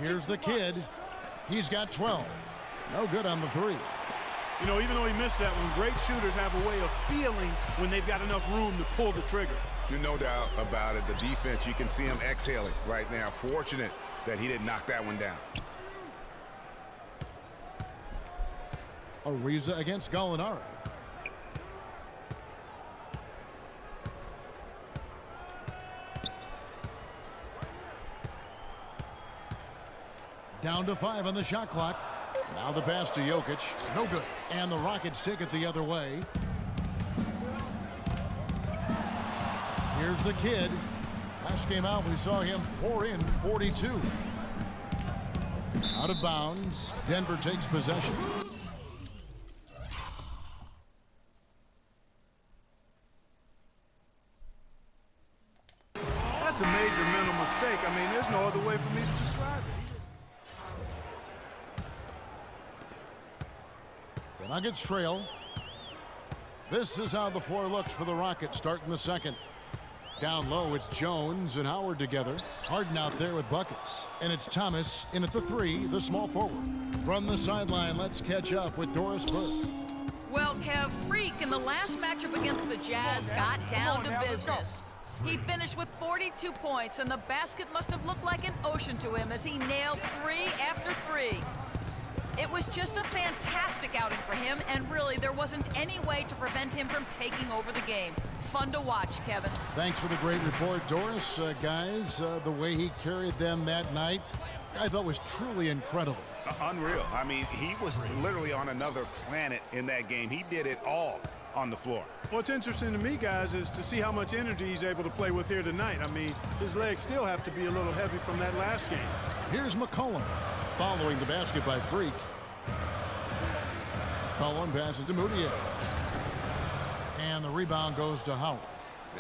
Here's the kid. He's got 12. No good on the three. You know, even though he missed that one, great shooters have a way of feeling when they've got enough room to pull the trigger. No doubt about it. The defense, you can see him exhaling right now. Fortunate that he didn't knock that one down. Ariza against Gallinari. Down to 5 on the shot clock. Now the pass to Jokic. No good. And the Rockets take it the other way. Here's the kid. Last game out, we saw him pour in 42. Out of bounds. Denver takes possession. That's a major mental mistake. I mean, there's no other way for me to describe it. The Nuggets trail. This is how the floor looks for the Rockets starting the second. Down low, it's Jones and Howard together. Harden out there with buckets. And it's Thomas in at the three, the small forward. From the sideline, let's catch up with Doris Burke. Well, Kev, Freak in the last matchup against the Jazz got down to business. He finished with 42 points, and the basket must have looked like an ocean to him as he nailed 3 after 3. It was just a fantastic outing for him, and really there wasn't any way to prevent him from taking over the game. Fun to watch, Kevin. Thanks for the great report, Doris. Guys, the way he carried them that night, I thought was truly incredible. Unreal. I mean, he was literally on another planet in that game. He did it all on the floor. What's interesting to me, guys, is to see how much energy he's able to play with here tonight. I mean, his legs still have to be a little heavy from that last game. Here's McCollum following the basket by Freak. Cullen passes to Moutier. And the rebound goes to Howard.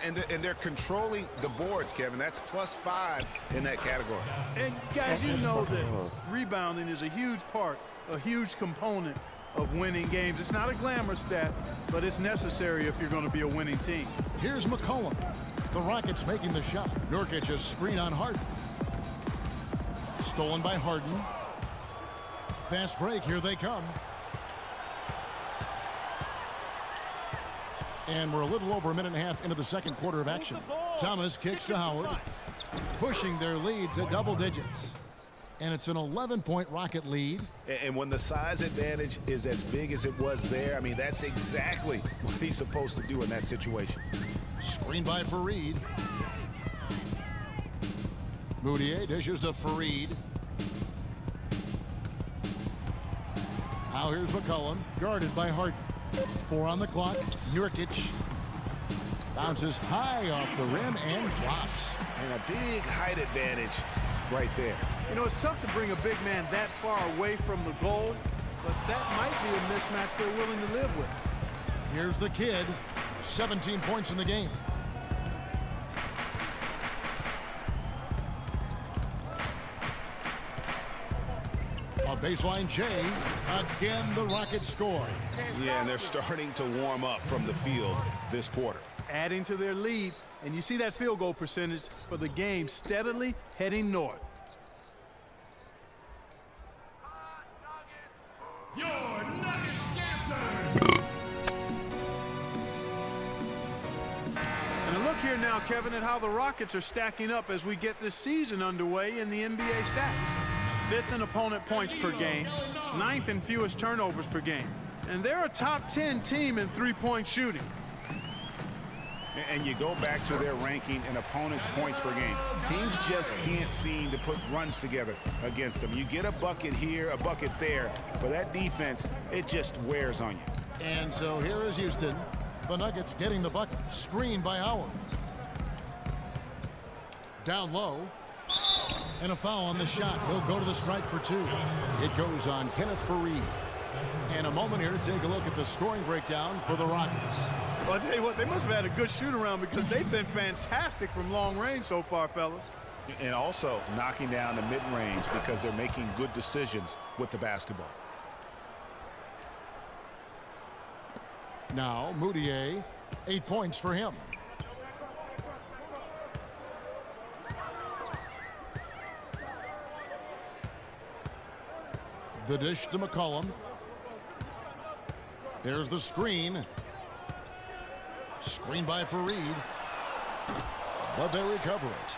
And they're controlling the boards, Kevin. That's +5 in that category. And guys, you know that rebounding is a huge part, a huge component of winning games. It's not a glamour stat, but it's necessary if you're going to be a winning team. Here's McCollum. The Rockets making the shot. Nurkic a screen on Harden. Stolen by Harden. Fast break. Here they come. And we're a little over a minute and a half into the second quarter of action. Thomas kicks to Howard, pushing their lead to double digits. And it's an 11-point Rocket lead. And when the size advantage is as big as it was there, I mean, that's exactly what he's supposed to do in that situation. Screen by Fareed. Moutier dishes to Fareed. Now here's McCollum, guarded by Harden. 4 on the clock. Nurkic bounces high off the rim and drops. And a big height advantage right there. You know, it's tough to bring a big man that far away from the goal, but that might be a mismatch they're willing to live with. Here's the kid. 17 points in the game. A baseline Jay. Again, the Rockets score. Yeah, and they're starting to warm up from the field this quarter. Adding to their lead, and you see that field goal percentage for the game steadily heading north. Your Nuggets dancers. And a look here now, Kevin, at how the Rockets are stacking up as we get this season underway in the NBA stats. 5th in opponent points per game, 9th in fewest turnovers per game. And they're a top 10 team in three-point shooting. And you go back to their ranking in opponents' points per game. Teams just can't seem to put runs together against them. You get a bucket here, a bucket there, but that defense, it just wears on you. And so here is Houston. The Nuggets getting the bucket. Screened by Howard. Down low. And a foul on the shot. He'll go to the stripe for 2. It goes on Kenneth Fareed. And a moment here to take a look at the scoring breakdown for the Rockets. Well, I'll tell you what, they must have had a good shoot-around because they've been fantastic from long range so far, fellas. And also knocking down the mid-range because they're making good decisions with the basketball. Now, Moutier, 8 points for him. The dish to McCollum. There's the screen. Screen by Fareed. But they recover it.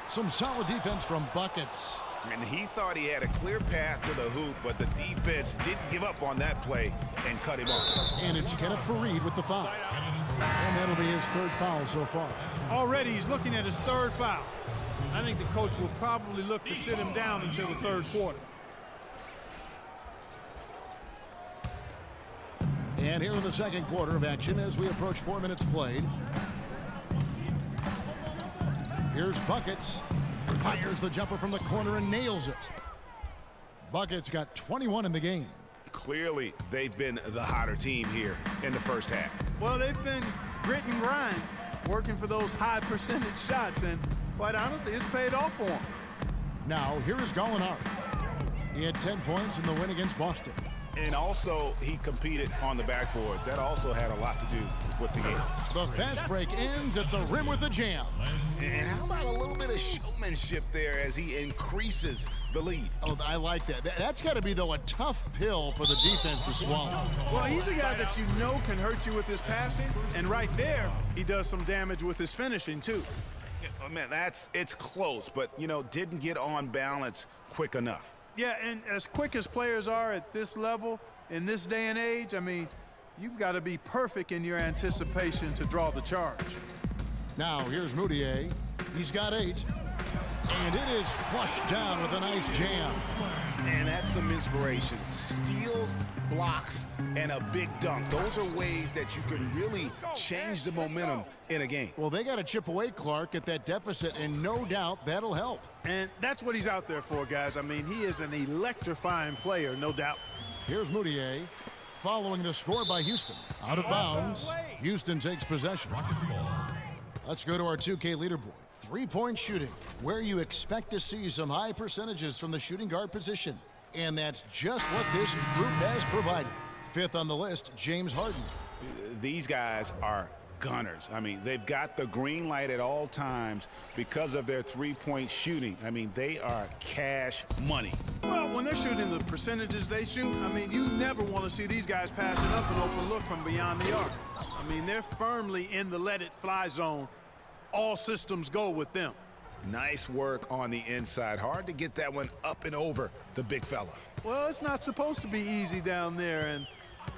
Some solid defense from Buckets. And he thought he had a clear path to the hoop, but the defense didn't give up on that play and cut him off. And it's Kenneth Fareed with the foul. And that'll be his third foul so far. Already he's looking at his third foul. I think the coach will probably look to sit him down until the third quarter. And here in the second quarter of action as we approach 4 minutes played. Here's Buckets. Fires the jumper from the corner and nails it. Buckets got 21 in the game. Clearly, they've been the hotter team here in the first half. Well, they've been grit and grind, working for those high percentage shots, and quite honestly, it's paid off for them. Now, here is Gallinari. He had 10 points in the win against Boston. And also, he competed on the backboards. That also had a lot to do with the game. The fast break ends at the rim with a jam. And how about a little bit of showmanship there as he increases the lead? Oh, I like that. That's got to be, though, a tough pill for the defense to swallow. Well, he's a guy that you know can hurt you with his passing, and right there, he does some damage with his finishing, too. Oh, man, it's close, but, didn't get on balance quick enough. Yeah, and as quick as players are at this level, in this day and age, I mean, you've got to be perfect in your anticipation to draw the charge. Now, here's Moutier. He's got 8. And it is flushed down with a nice jam. And that's some inspiration. Steals, blocks, and a big dunk. Those are ways that you can really change the momentum in a game. Well, they got to chip away, Clark, at that deficit, and no doubt that'll help. And that's what he's out there for, guys. I mean, he is an electrifying player, no doubt. Here's Moutier following the score by Houston. Out of bounds. Houston takes possession. Let's go to our 2K leaderboard. Three-point shooting, where you expect to see some high percentages from the shooting guard position. And that's just what this group has provided. 5th on the list, James Harden. These guys are gunners. I mean, they've got the green light at all times because of their three-point shooting. I mean, they are cash money. Well, when they're shooting the percentages they shoot, I mean, you never want to see these guys passing up an open look from beyond the arc. I mean, they're firmly in the let-it-fly zone. All systems go with them. Nice work on the inside. Hard to get that one up and over the big fella. Well, it's not supposed to be easy down there, and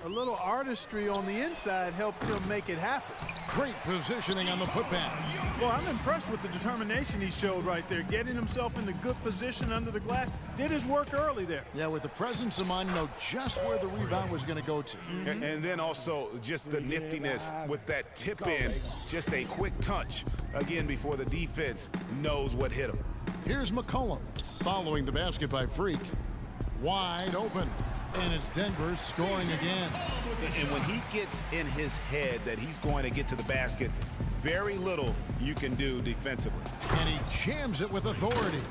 a little artistry on the inside helped him make it happen. Great positioning on the putback. Well, I'm impressed with the determination he showed right there, getting himself in a good position under the glass. Did his work early there. Yeah, with the presence of mind, know just where the rebound was going to go to. And then also just the niftiness with that tip in, just a quick touch, again, before the defense knows what hit him. Here's McCollum following the basket by Freak. Wide open, and it's Denver scoring again. And when he gets in his head that he's going to get to the basket, very little you can do defensively. And he jams it with authority.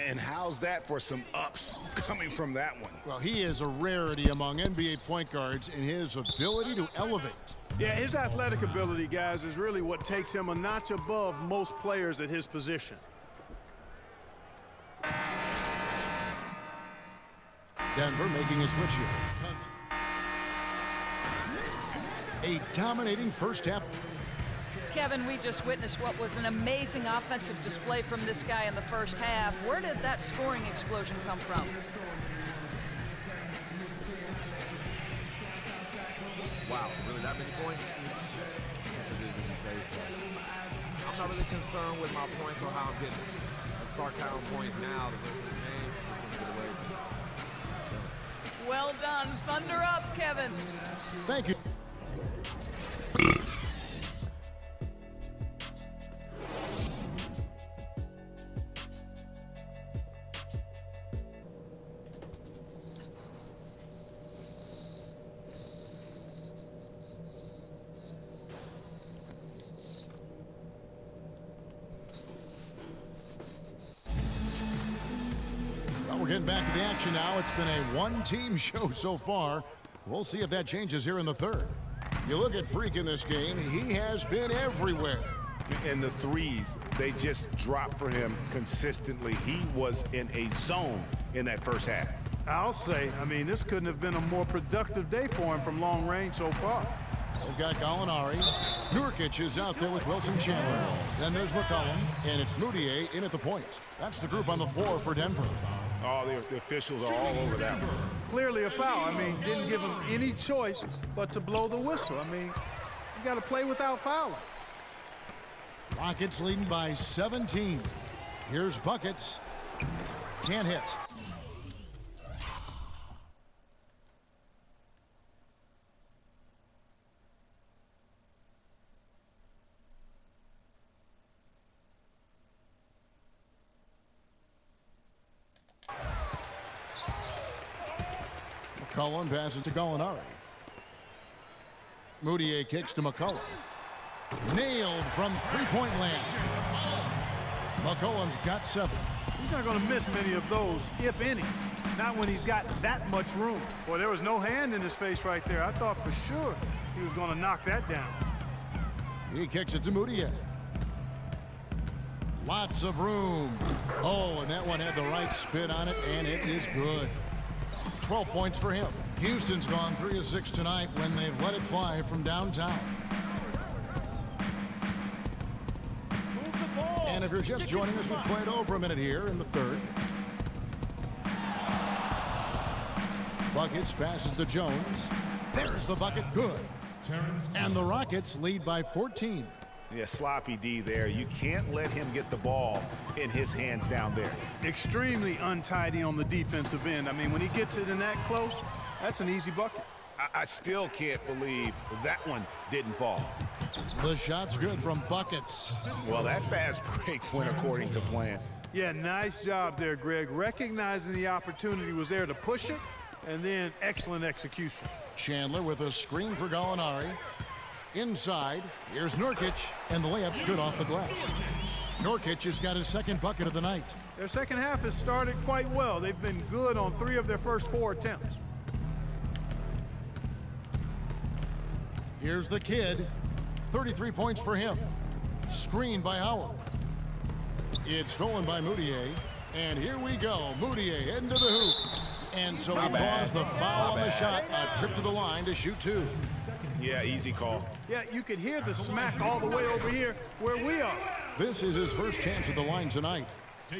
And how's that for some ups coming from that one? Well, he is a rarity among NBA point guards in his ability to elevate. Yeah, his athletic ability, guys, is really what takes him a notch above most players at his position. Denver making a switch here. A dominating first half. Kevin, we just witnessed what was an amazing offensive display from this guy in the first half. Where did that scoring explosion come from? Wow, really that many points? Yes, it is if you say so. I'm not really concerned with my points or how I'm getting it. I start counting points now the rest of the game. Just gonna get away from it. Well done. Thunder up, Kevin. Thank you. We're getting back to the action now. It's been a one-team show so far. We'll see if that changes here in the third. You look at Freak in this game, he has been everywhere. And the threes, they just drop for him consistently. He was in a zone in that first half. I'll say, I mean, this couldn't have been a more productive day for him from long range so far. We've got Gallinari. Nurkic is out there with Wilson Chandler. Then there's McCollum, and it's Moutier in at the point. That's the group on the floor for Denver. Oh, the officials are all over that one. Clearly a foul. I mean, didn't give him any choice but to blow the whistle. I mean, you got to play without fouling. Rockets leading by 17. Here's Buckets. Can't hit. McCollum passes to Gallinari. Moutier kicks to McCollum. Nailed from three-point land. McCollum's got 7. He's not going to miss many of those, if any. Not when he's got that much room. Boy, there was no hand in his face right there. I thought for sure he was going to knock that down. He kicks it to Moutier. Lots of room. Oh, and that one had the right spin on it, and it is good. 12 points for him. Houston's gone 3 of 6 tonight when they've let it fly from downtown. And if you're just joining us, we've played over a minute here in the third. Buckets passes to Jones. There's the bucket, good. And the Rockets lead by 14. Yeah, sloppy D there. You can't let him get the ball in his hands down there. Extremely untidy on the defensive end. I mean, when he gets it in that close, that's an easy bucket. I still can't believe that one didn't fall. The shot's good from Buckets. Well, that fast break went according to plan. Yeah, nice job there, Greg. Recognizing the opportunity was there to push it, and then excellent execution. Chandler with a screen for Gallinari. Inside, here's Nurkic, and the layup's good off the glass. Nurkic has got his second bucket of the night. Their second half has started quite well. They've been good on 3 of their first 4 attempts. Here's the kid. 33 points for him. Screened by Howard. It's stolen by Moutier. And here we go. Moutier heading to the hoop. And so he calls the foul on the shot. A trip to the line to shoot 2. Yeah, easy call. Yeah, you could hear the smack all the way over here where we are. This is his first chance at the line tonight.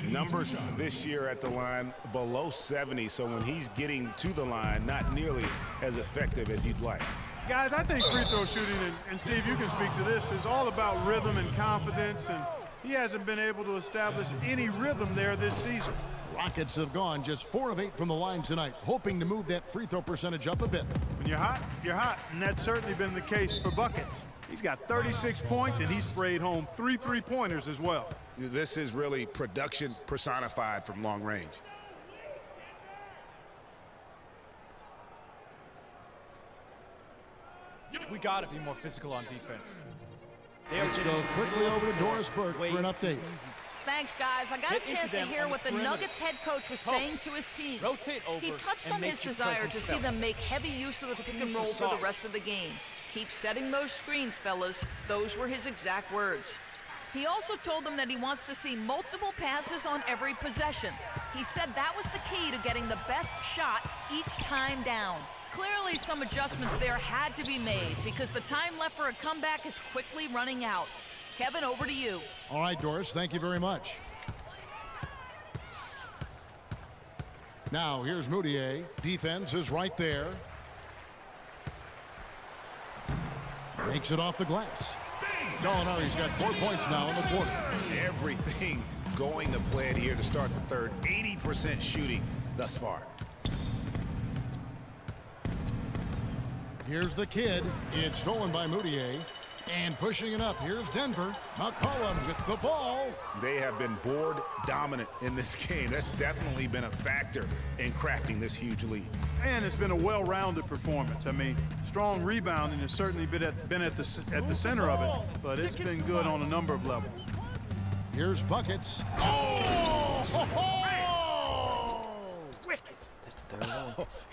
Numbers this year at the line below 70, so when he's getting to the line, not nearly as effective as you'd like. Guys, I think free throw shooting, and Steve, you can speak to this, is all about rhythm and confidence, and he hasn't been able to establish any rhythm there this season. Rockets have gone just 4 of 8 from the line tonight, hoping to move that free throw percentage up a bit. When you're hot, and that's certainly been the case for Buckets. He's got 36 points, and he sprayed home 3 3-pointers as well. This is really production personified from long range. We got to be more physical on defense. Let's go quickly over to Doris Burke for an update. Thanks, guys. I got Get a chance into to them hear on what the the perimeter. Nuggets head coach was saying to his team. Rotate over He touched and on make his your desire to presence see felt. them make heavy use of the pick and roll for the rest of the game. Keep setting those screens, fellas. Those were his exact words. He also told them that he wants to see multiple passes on every possession. He said that was the key to getting the best shot each time down. Clearly, some adjustments there had to be made because the time left for a comeback is quickly running out. Kevin, over to you. All right, Doris, thank you very much. Now, here's Moutier. Defense is right there. Makes it off the glass. Gallinari's got 4 points now in the quarter. Everything going to plan here to start the third. 80% shooting thus far. Here's the kid. It's stolen by Moutier. And pushing it up, here's Denver. McCollum with the ball. They have been board dominant in this game. That's definitely been a factor in crafting this huge lead. And it's been a well-rounded performance. I mean, strong rebounding has certainly been at the center of it, but it's been good on a number of levels. Here's Buckets. Oh!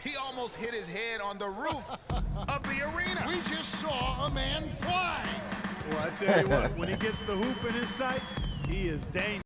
He almost hit his head on the roof of the arena. We just saw a man fly. Well, I tell you what, when he gets the hoop in his sights, he is dangerous.